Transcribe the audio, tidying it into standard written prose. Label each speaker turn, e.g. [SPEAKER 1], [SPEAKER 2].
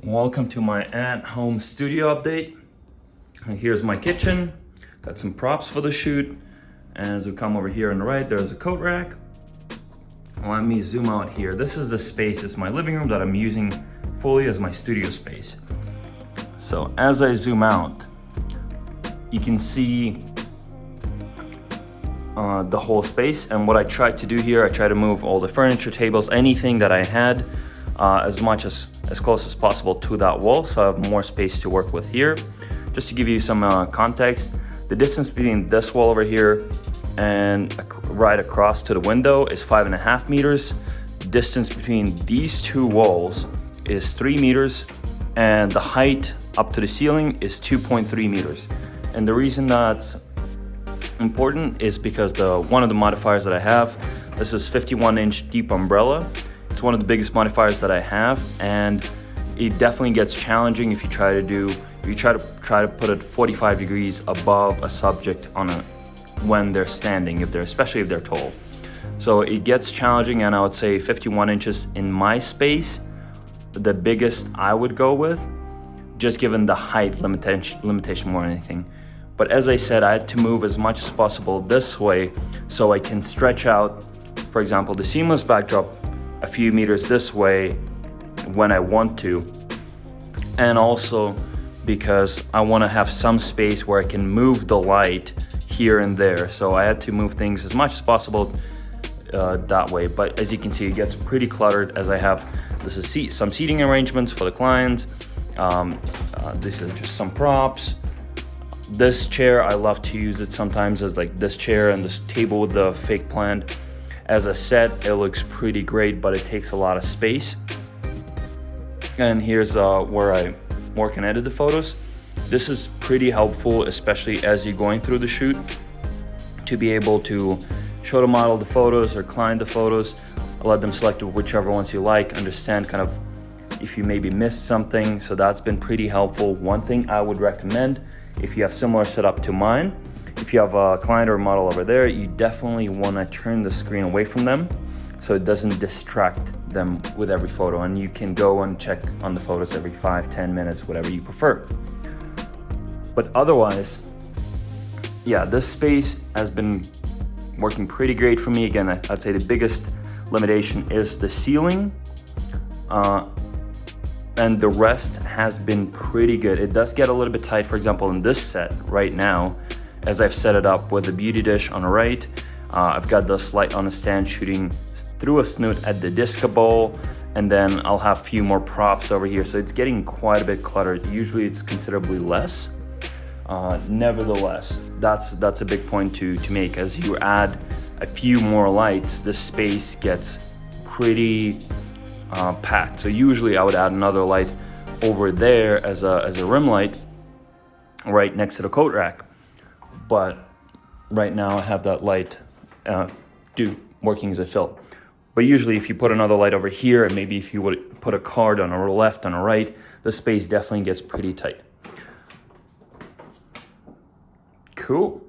[SPEAKER 1] Welcome to my at-home studio update. Here's my kitchen. Got some props for the shoot. And as we come over here on the right, there's a coat rack. Let me zoom out here. This is the space, it's my living room that I'm using fully as my studio space. So as I zoom out, you can see the whole space. And what I tried to do here, I tried to move all the furniture, tables, anything that I had as close as possible to that wall, so I have more space to work with here. Just to give you some context, the distance between this wall over here and right across to the window is 5.5 meters. Distance between these two walls is 3 meters, and the height up to the ceiling is 2.3 meters. And the reason that's important is because one of the modifiers that I have, this is 51-inch deep umbrella. It's one of the biggest modifiers that I have, and it definitely gets challenging if you try to put it 45 degrees above a subject when they're standing, especially if they're tall. So it gets challenging, and I would say 51 inches in my space, the biggest I would go with, just given the height limitation more than anything. But as I said, I had to move as much as possible this way so I can stretch out, for example, the seamless backdrop a few meters this way when I want to. And also because I want to have some space where I can move the light here and there. So I had to move things as much as possible that way. But as you can see, it gets pretty cluttered as I have, this is some seating arrangements for the clients. This is just some props. This chair, I love to use it sometimes as like this chair and this table with the fake plant. As a set, it looks pretty great, but it takes a lot of space. And here's where I more can edit the photos. This is pretty helpful, especially as you're going through the shoot, to be able to show the model the photos or client the photos, let them select whichever ones you like, understand kind of if you maybe missed something. So that's been pretty helpful. One thing I would recommend, if you have similar setup to mine, if you have a client or a model over there, you definitely want to turn the screen away from them so it doesn't distract them with every photo, and you can go and check on the photos every 5-10 minutes, whatever you prefer. But otherwise, yeah, this space has been working pretty great for me. Again, I'd say the biggest limitation is the ceiling, and the rest has been pretty good. It does get a little bit tight, for example, in this set right now, as I've set it up with the beauty dish on the right. I've got this light on a stand shooting through a snoot at the disco bowl, and then I'll have a few more props over here. So it's getting quite a bit cluttered. Usually it's considerably less. Nevertheless, that's a big point to make. As you add a few more lights, the space gets pretty packed. So usually I would add another light over there as a rim light right next to the coat rack. But right now I have that light working as a fill. But usually if you put another light over here, and maybe if you would put a card on a left, on a right, the space definitely gets pretty tight. Cool.